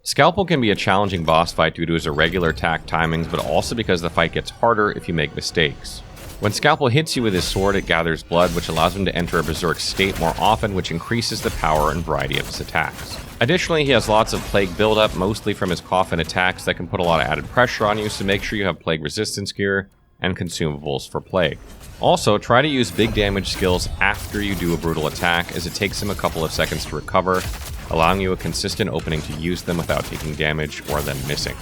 Skalpel can be a challenging boss fight due to his irregular attack timings, but also because the fight gets harder if you make mistakes. When Skalpel hits you with his sword, it gathers blood, which allows him to enter a Berserk state more often, which increases the power and variety of his attacks. Additionally, he has lots of plague buildup, mostly from his coffin attacks that can put a lot of added pressure on you, so make sure you have plague resistance gear and consumables for plague. Also, try to use big damage skills after you do a brutal attack, as it takes him a couple of seconds to recover, allowing you a consistent opening to use them without taking damage or them missing.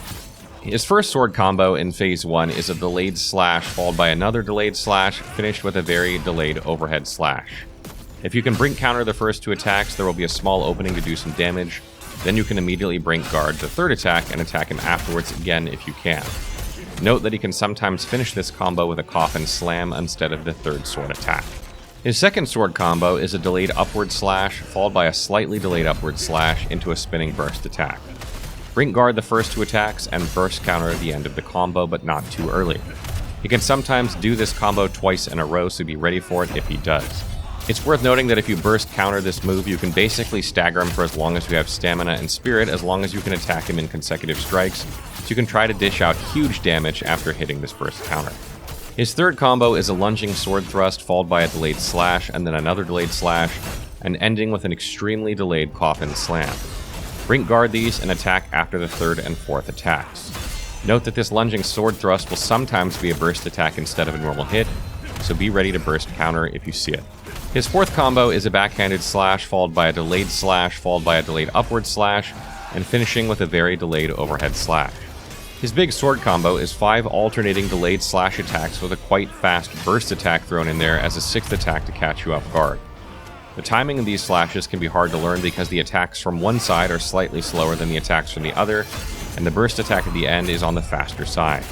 His first sword combo in Phase 1 is a delayed slash followed by another delayed slash, finished with a very delayed overhead slash. If you can brink counter the first two attacks, there will be a small opening to do some damage, then you can immediately brink guard the third attack and attack him afterwards again if you can. Note that he can sometimes finish this combo with a coffin slam instead of the third sword attack. His second sword combo is a delayed upward slash, followed by a slightly delayed upward slash into a spinning burst attack. Brink guard the first two attacks and burst counter at the end of the combo, but not too early. He can sometimes do this combo twice in a row, so be ready for it if he does. It's worth noting that if you burst counter this move, you can basically stagger him for as long as you have stamina and spirit, as long as you can attack him in consecutive strikes, so you can try to dish out huge damage after hitting this burst counter. His third combo is a lunging sword thrust followed by a delayed slash and then another delayed slash, and ending with an extremely delayed coffin slam. Brink guard these and attack after the third and fourth attacks. Note that this lunging sword thrust will sometimes be a burst attack instead of a normal hit, so be ready to burst counter if you see it. His fourth combo is a backhanded slash followed by a delayed slash followed by a delayed upward slash, and finishing with a very delayed overhead slash. His big sword combo is 5 alternating delayed slash attacks with a quite fast burst attack thrown in there as a 6th attack to catch you off guard. The timing of these slashes can be hard to learn because the attacks from one side are slightly slower than the attacks from the other, and the burst attack at the end is on the faster side.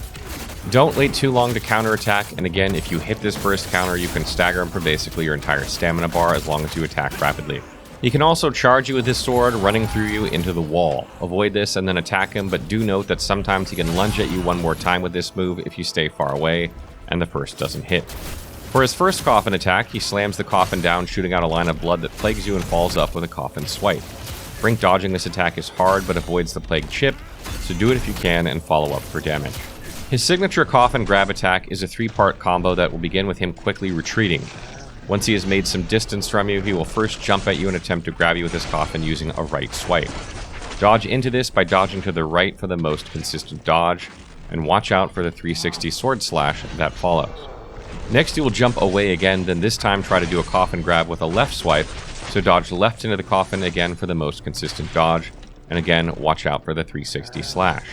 Don't wait too long to counterattack, and again, if you hit this burst counter, you can stagger him for basically your entire stamina bar as long as you attack rapidly. He can also charge you with his sword, running through you into the wall. Avoid this and then attack him, but do note that sometimes he can lunge at you one more time with this move if you stay far away, and the first doesn't hit. For his first coffin attack, he slams the coffin down, shooting out a line of blood that plagues you and follows up with a coffin swipe. Brink dodging this attack is hard, but avoids the plague chip, so do it if you can and follow up for damage. His signature coffin grab attack is a 3-part combo that will begin with him quickly retreating. Once he has made some distance from you, he will first jump at you and attempt to grab you with his coffin using a right swipe. Dodge into this by dodging to the right for the most consistent dodge, and watch out for the 360 sword slash that follows. Next, he will jump away again, then this time try to do a coffin grab with a left swipe, so dodge left into the coffin again for the most consistent dodge, and again, watch out for the 360 slash.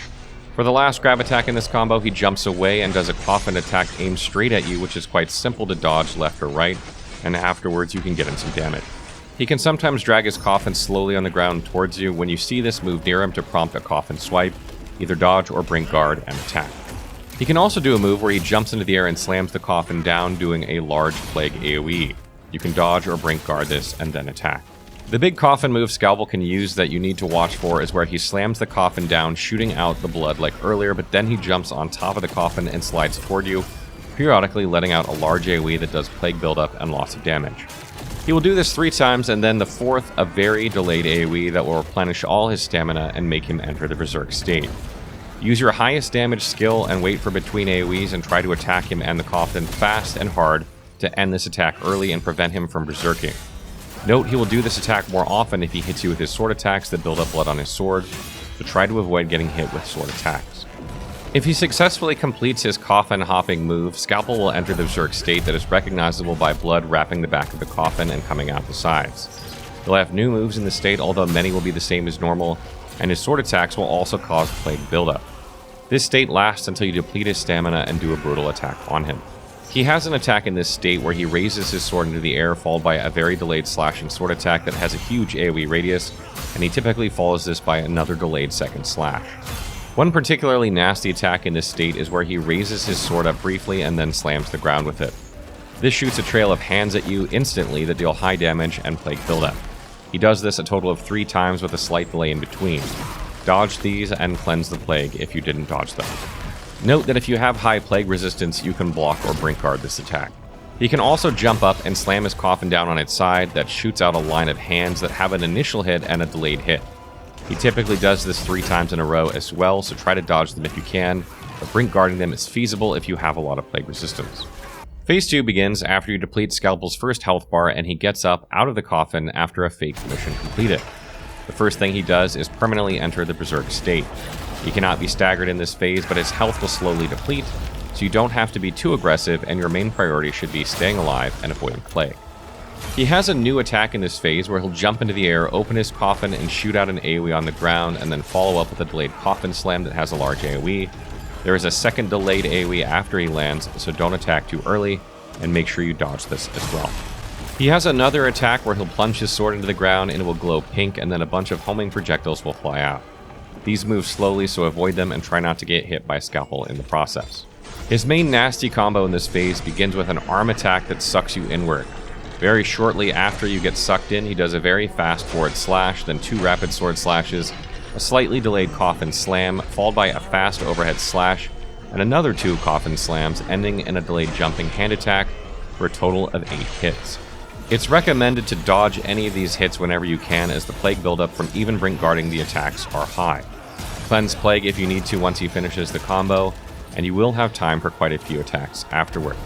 For the last grab attack in this combo, he jumps away and does a coffin attack aimed straight at you, which is quite simple to dodge left or right, and afterwards you can get him some damage. He can sometimes drag his coffin slowly on the ground towards you. When you see this, move near him to prompt a coffin swipe, either dodge or brink guard and attack. He can also do a move where he jumps into the air and slams the coffin down, doing a large plague AoE. You can dodge or brink guard this and then attack. The big coffin move Skalpel can use that you need to watch for is where he slams the coffin down, shooting out the blood like earlier, but then he jumps on top of the coffin and slides toward you, periodically letting out a large AoE that does plague buildup and lots of damage. He will do this 3 times, and then the fourth, a very delayed AoE that will replenish all his stamina and make him enter the Berserk state. Use your highest damage skill and wait for between AoEs and try to attack him and the coffin fast and hard to end this attack early and prevent him from berserking. Note he will do this attack more often if he hits you with his sword attacks that build up blood on his sword, so try to avoid getting hit with sword attacks. If he successfully completes his coffin hopping move, Skalpel will enter the Berserk state that is recognizable by blood wrapping the back of the coffin and coming out the sides. He'll have new moves in the state, although many will be the same as normal, and his sword attacks will also cause plague buildup. This state lasts until you deplete his stamina and do a brutal attack on him. He has an attack in this state where he raises his sword into the air, followed by a very delayed slashing sword attack that has a huge AoE radius, and he typically follows this by another delayed second slash. One particularly nasty attack in this state is where he raises his sword up briefly and then slams the ground with it. This shoots a trail of hands at you instantly that deal high damage and plague buildup. He does this a total of 3 times with a slight delay in between. Dodge these and cleanse the plague if you didn't dodge them. Note that if you have high plague resistance, you can block or brink guard this attack. He can also jump up and slam his coffin down on its side that shoots out a line of hands that have an initial hit and a delayed hit. He typically does this 3 times in a row as well, so try to dodge them if you can, but Brink guarding them is feasible if you have a lot of plague resistance. Phase 2 begins after you deplete Skalpel's first health bar and he gets up out of the coffin after a fake mission completed. The first thing he does is permanently enter the Berserk state. He cannot be staggered in this phase, but his health will slowly deplete, so you don't have to be too aggressive and your main priority should be staying alive and avoiding plague. He has a new attack in this phase where he'll jump into the air, open his coffin, and shoot out an AoE on the ground, and then follow up with a delayed coffin slam that has a large AoE. There is a second delayed AoE after he lands, so don't attack too early, and make sure you dodge this as well. He has another attack where he'll plunge his sword into the ground and it will glow pink, and then a bunch of homing projectiles will fly out. These move slowly, so avoid them and try not to get hit by Skalpel in the process. His main nasty combo in this phase begins with an arm attack that sucks you inward. Very shortly after you get sucked in, he does a very fast forward slash, then 2 rapid sword slashes, a slightly delayed coffin slam, followed by a fast overhead slash, and another 2 coffin slams, ending in a delayed jumping hand attack for a total of 8 hits. It's recommended to dodge any of these hits whenever you can, as the plague buildup from even Brink guarding the attacks are high. Cleanse plague if you need to once he finishes the combo, and you will have time for quite a few attacks afterward.